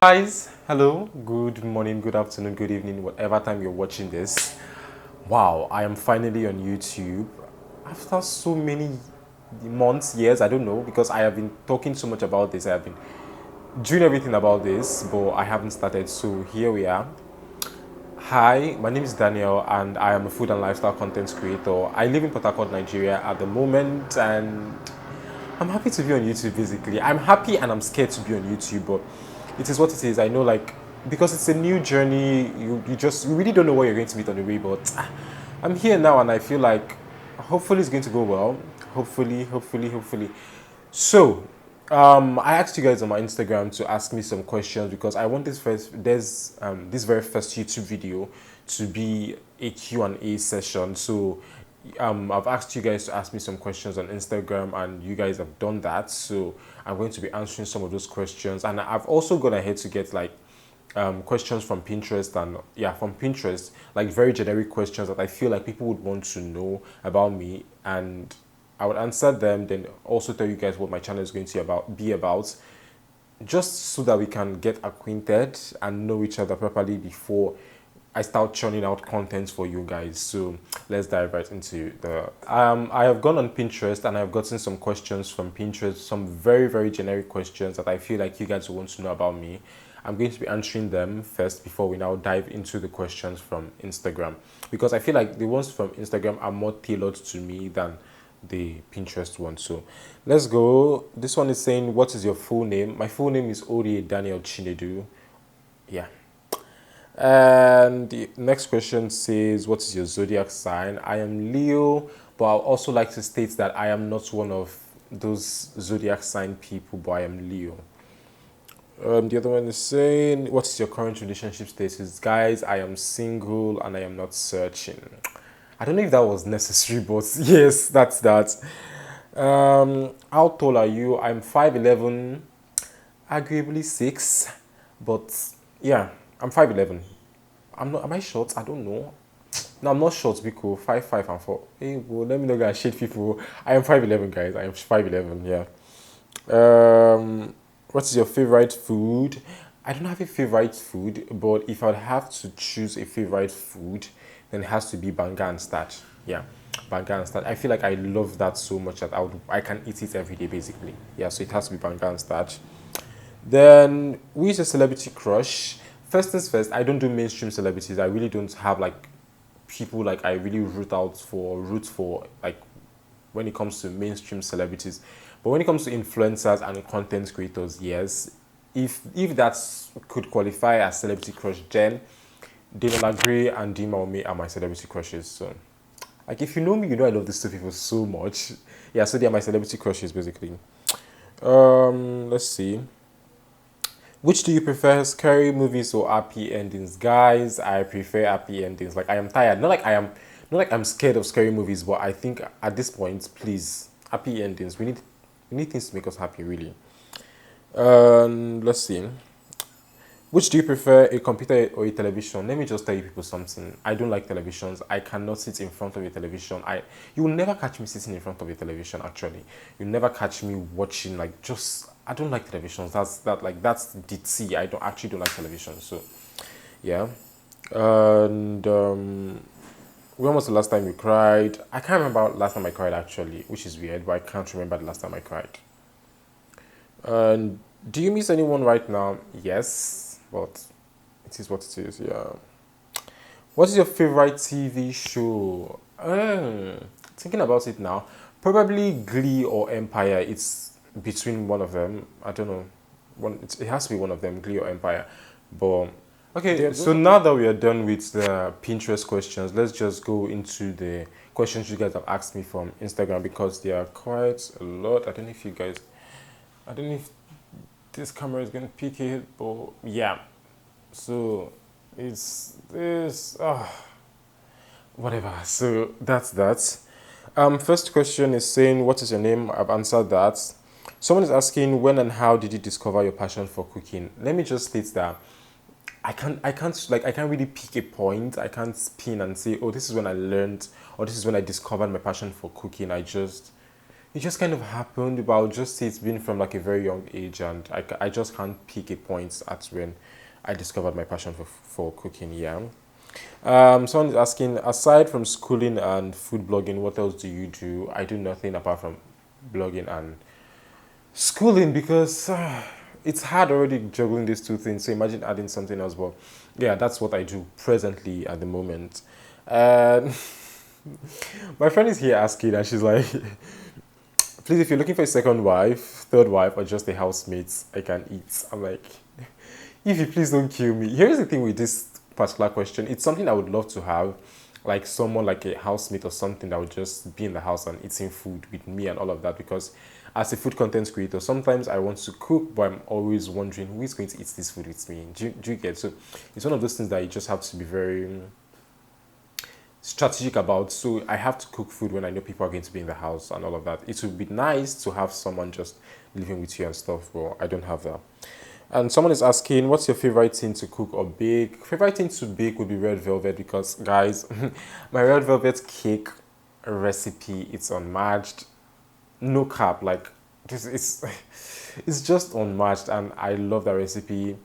Guys, hello, good morning, good afternoon, good evening, whatever time you're watching this. Wow, I am finally on YouTube after so many months, years, I don't know, because I have been talking so much about this. I have been doing everything about this, but I haven't started. So here we are. Hi, my name is Daniel, and I am a food and lifestyle content creator. I live in Port Harcourt, Nigeria at the moment, and I'm happy to be on YouTube basically. I'm happy and I'm scared to be on YouTube, but it is what it is. I know, like, because it's a new journey, you really don't know what you're going to meet on the way, but I'm here now and I feel like hopefully it's going to go well. Hopefully. So, I asked you guys on my Instagram to ask me some questions because I want this very first YouTube video to be a Q&A session. So, I've asked you guys to ask me some questions on Instagram, and you guys have done that. So, I'm going to be answering some of those questions, and I've also gone ahead to get like questions from Pinterest and from Pinterest, like very generic questions that I feel like people would want to know about me, and I would answer them, then also tell you guys what my channel is going to be about, just so that we can get acquainted and know each other properly before I start churning out content for you guys. So let's dive right into the. I have gone on Pinterest and I've gotten some questions from Pinterest, some very generic questions that I feel like you guys will want to know about me. I'm going to be answering them first before we now dive into the questions from Instagram, because I feel like the ones from Instagram are more tailored to me than the Pinterest one. So let's go. This one is saying, what is your full name? My full name is Ori Daniel Chinedu. Yeah. And the next question says, what is your zodiac sign? I am Leo, but I'll also like to state that I am not one of those zodiac sign people, but I am Leo. The other one is saying, what is your current relationship status? Guys, I am single and I am not searching. I don't know if that was necessary, but yes, that's that. How tall are you? I'm 5'11", arguably 6, but yeah, I'm 5'11". I'm not. Am I short? I don't know. No, I'm not short because 5'5" and 4. Hey, well, let me not get shade people. I am 5'11", guys. I am 5'11". Yeah. What is your favorite food? I don't have a favorite food, but if I'd have to choose a favorite food, then it has to be banga and starch. Yeah, banga and starch. I feel like I love that so much that I can eat it every day basically. Yeah, so it has to be banga and starch. Then, who is a celebrity crush? First things first, I don't do mainstream celebrities. I really don't have like people like I really root for like when it comes to mainstream celebrities. But when it comes to influencers and content creators, yes. If that could qualify as celebrity crush, then Daniela Gray and Dima Ome are my celebrity crushes. So, like, if you know me, you know I love these two people so much. Yeah, so they are my celebrity crushes basically. Let's see. Which do you prefer, scary movies or happy endings? Guys, I prefer happy endings. Like, I am tired. Not like I'm scared of scary movies, but I think at this point, please, happy endings. We need things to make us happy, really. Let's see. Which do you prefer, a computer or a television? Let me just tell you people something. I don't like televisions. I cannot sit in front of a television. You will never catch me sitting in front of a television. Actually, you never catch me watching like just. I don't like televisions. That's the T. I don't like television. So, yeah. And when was the last time you cried? I can't remember last time I cried actually, which is weird, but I can't remember the last time I cried. And do you miss anyone right now? Yes, but it is what it is. Yeah. What is your favorite TV show? Thinking about it now, probably Glee or Empire. It's between one of them. I don't know. It has to be one of them, Glee or Empire. But okay, so now that we are done with the Pinterest questions, let's just go into the questions you guys have asked me from Instagram, because there are quite a lot. I don't know if this camera is gonna pick it, but yeah. So it's this. Whatever. So that's that. First question is saying, what is your name? I've answered that. Someone is asking, when and how did you discover your passion for cooking? Let me just state that I can't really pick a point. I can't spin and say, oh, this is when I learned, or this is when I discovered my passion for cooking. I just it just kind of happened, but I'll just say it's been from like a very young age, and I just can't pick a point at when I discovered my passion for cooking. Yeah. Someone is asking, aside from schooling and food blogging, what else do you do? I do nothing apart from blogging and schooling because it's hard already juggling these two things. So imagine adding something else. But yeah, that's what I do presently at the moment. And my friend is here asking, and she's like, please, if you're looking for a second wife, third wife, or just a housemate I can eat, I'm like, if you please don't kill me. Here's the thing with this particular question. It's something I would love to have, like someone like a housemate or something that would just be in the house and eating food with me and all of that. Because as a food content creator, sometimes I want to cook, but I'm always wondering who is going to eat this food with me. Do you get? So it's one of those things that you just have to be very strategic about. So I have to cook food when I know people are going to be in the house and all of that. It would be nice to have someone just living with you and stuff, but I don't have that. And someone is asking, what's your favorite thing to cook or bake? Favorite thing to bake would be red velvet because, guys, my red velvet cake recipe, it's unmatched. No cap, like this is it's just unmatched, and I love that recipe.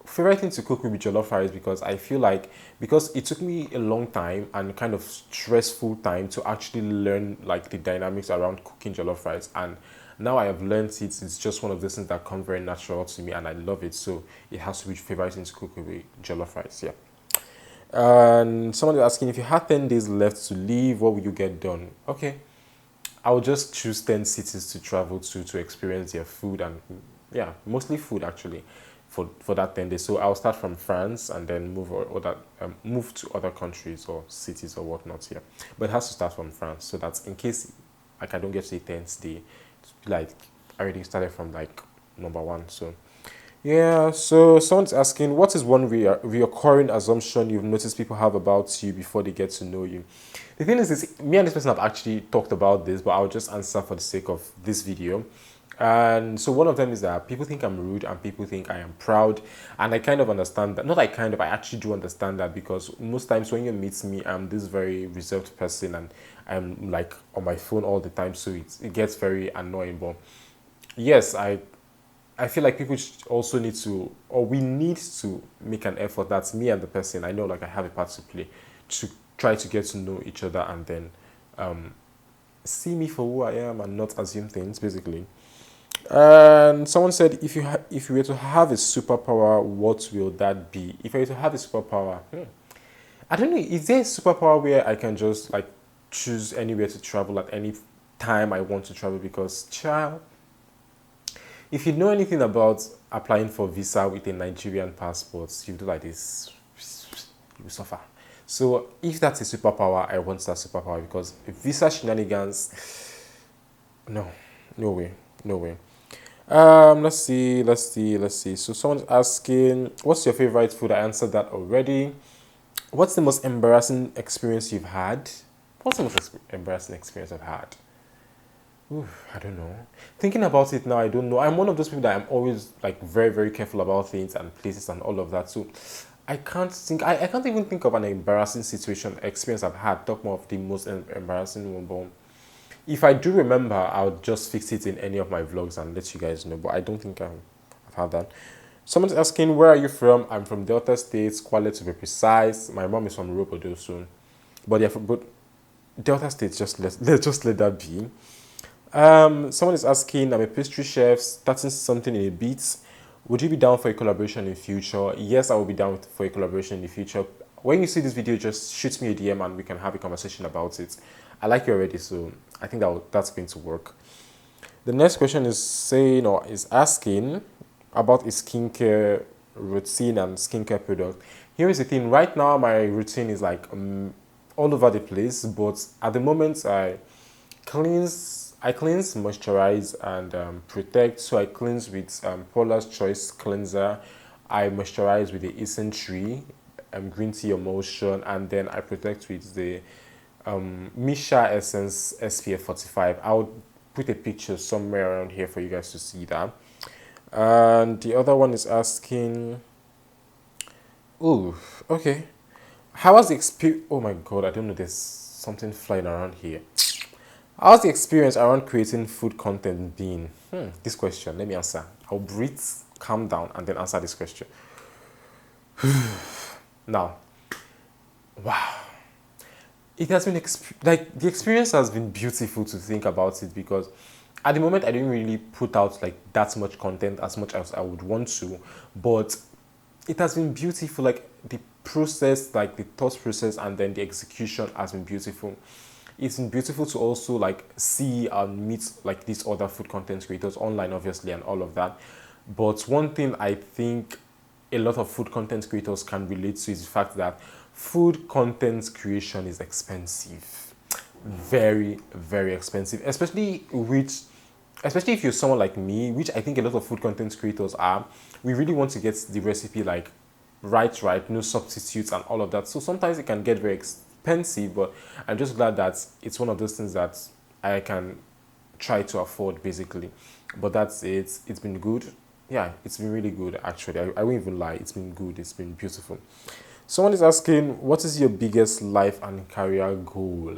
Favorite thing to cook will be jollof rice because I feel like because it took me a long time and kind of stressful time to actually learn like the dynamics around cooking jollof rice, and now I have learned it. It's just one of those things that come very natural to me, and I love it. So it has to be favorite thing to cook will be jollof rice. Yeah. And someone is asking, if you had 10 days left to leave, what would you get done? Okay, I would just choose 10 cities to travel to experience their food and yeah, mostly food actually for that 10 days. So I'll start from France and then move to other countries or cities or whatnot here. But it has to start from France so that in case like I don't get to the 10th day, like I already started from like number one. So yeah, so someone's asking, what is one reoccurring assumption you've noticed people have about you before they get to know you? The thing is, me and this person have actually talked about this, but I'll just answer for the sake of this video. And so one of them is that people think I'm rude and people think I am proud. And I kind of understand that. Not I kind of, I actually do understand that because most times when you meet me, I'm this very reserved person and I'm like on my phone all the time. So it gets very annoying. But yes, I feel like people also need to, or we need to make an effort. That's me and the person. I know, like, I have a part to play to try to get to know each other and then see me for who I am and not assume things, basically. And someone said, if you were to have a superpower, what will that be? If I were to have a superpower, I don't know. Is there a superpower where I can just like choose anywhere to travel at any time I want to travel? Because, child, if you know anything about applying for visa with a Nigerian passport, you do like this, you will suffer. So if that's a superpower, I want that superpower because visa shenanigans, no, no way, no way. Let's see. So someone's asking, what's your favorite food? I answered that already. What's the most embarrassing experience you've had? What's the most embarrassing experience I've had? Oof, I don't know. Thinking about it now, I don't know. I'm one of those people that I'm always like very, very careful about things and places and all of that. So I can't think. I can't even think of an embarrassing situation experience I've had. Talk more of the most embarrassing one, but if I do remember, I'll just fix it in any of my vlogs and let you guys know. But I don't think I've had that. Someone's asking, where are you from? I'm from Delta State, Kwale to be precise. My mom is from Robodo soon, but yeah, but Delta State, let's just let that be. Someone is asking, I'm a pastry chef, starting something in a bit. Would you be down for a collaboration in future? Yes, I will be down for a collaboration in the future. When you see this video, just shoot me a DM and we can have a conversation about it. I like you already, so I think that's going to work. The next question is saying or is asking about a skincare routine and skincare product. Here is the thing. Right now, my routine is like all over the place, but at the moment, I cleanse, moisturize, and protect. So I cleanse with Paula's Choice cleanser. I moisturize with the Essence green tea emulsion, and then I protect with the Misha Essence SPF 45. I'll put a picture somewhere around here for you guys to see that. And the other one is asking, oh, okay. How was the experience? Oh my god, I don't know. There's something flying around here. How's the experience around creating food content been? This question, let me answer. I'll breathe, calm down, and then answer this question. Now, wow. It has been, like, the experience has been beautiful to think about it, because at the moment I didn't really put out like that much content as much as I would want to, but it has been beautiful. Like the process, like the thought process, and then the execution has been beautiful. It's been beautiful to also like see and meet like these other food content creators online, obviously, and all of that. But one thing I think a lot of food content creators can relate to is the fact that food content creation is expensive, very very expensive, especially if you're someone like me, which I think a lot of food content creators are. We really want to get the recipe like right, no substitutes and all of that. So sometimes it can get very expensive, but I'm just glad that it's one of those things that I can try to afford basically. But that's it. It's been good. Yeah, it's been really good actually. I won't even lie. It's been good. It's been beautiful. Someone is asking, what is your biggest life and career goal?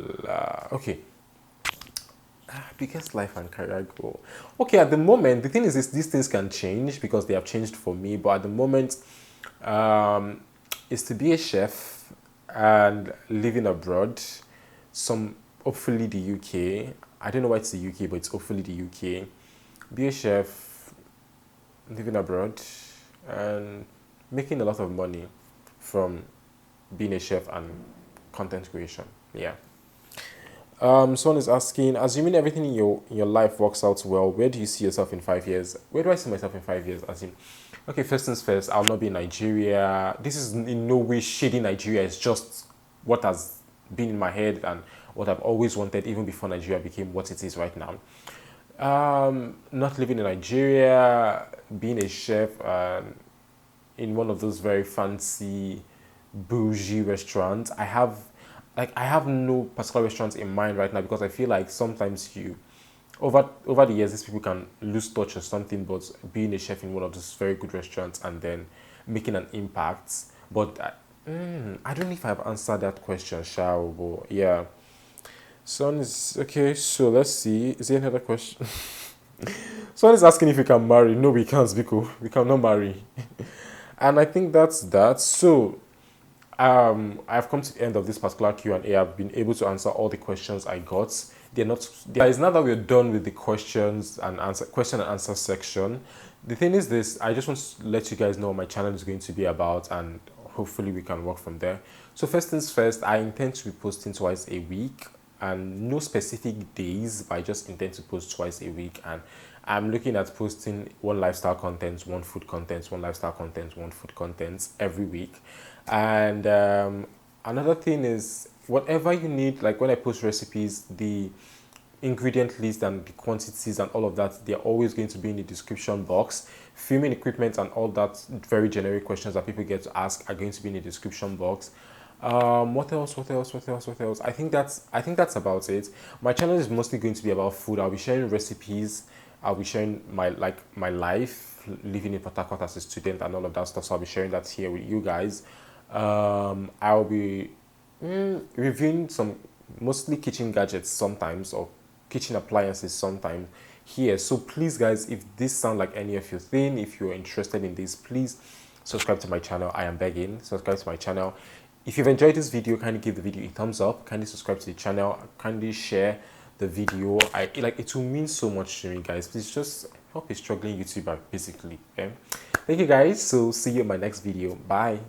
Okay, biggest life and career goal. Okay, at the moment, the thing is, these things can change because they have changed for me. But at the moment, um, is to be a chef and living abroad. Some hopefully the UK. I don't know why it's the UK, but it's hopefully the UK. Be a chef, living abroad, and making a lot of money from being a chef and content creation. Yeah. Someone is asking, assuming everything in your life works out well, where do you see yourself in 5 years? Where do I see myself in 5 years? As in, okay, first things first, I'll not be in Nigeria. This is in no way shady Nigeria. It's just what has been in my head and what I've always wanted, even before Nigeria became what it is right now. Not living in Nigeria, being a chef, in one of those very fancy bougie restaurants. I have no particular restaurants in mind right now, because I feel like sometimes you over the years these people can lose touch or something, but being a chef in one of those very good restaurants and then making an impact. But I don't know if I've answered that question, Shao, but yeah. Someone is okay, so let's see. Is there another question? Someone is asking if we can marry. No, we can't, Biko. We cannot marry. And I think that's that. So I've come to the end of this particular Q&A. I've been able to answer all the questions I got. It's not that we're done with the question and answer section. The thing is this, I just want to let you guys know what my channel is going to be about, and hopefully we can work from there. So first things first, I intend to be posting twice a week, and no specific days, but I just intend to post twice a week. And I'm looking at posting one lifestyle content, one food content, one lifestyle content, one food content every week. And another thing is, whatever you need, like when I post recipes, the ingredient list and the quantities and all of that, they're always going to be in the description box. Filming equipment and all that very generic questions that people get to ask are going to be in the description box. What else? I think that's about it. My channel is mostly going to be about food. I'll be sharing recipes. I'll be sharing my life living in Port Harcourt as a student and all of that stuff. So I'll be sharing that here with you guys. I'll be reviewing some mostly kitchen gadgets sometimes, or kitchen appliances sometimes here. So please guys, if this sounds like any of your thing, if you're interested in this, please subscribe to my channel. I am begging, subscribe to my channel. If you've enjoyed this video, kindly give the video a thumbs up, kindly subscribe to the channel, kindly share the video. It will mean so much to me, guys. Please just help a struggling YouTuber basically. Okay, thank you guys. So see you in my next video. Bye.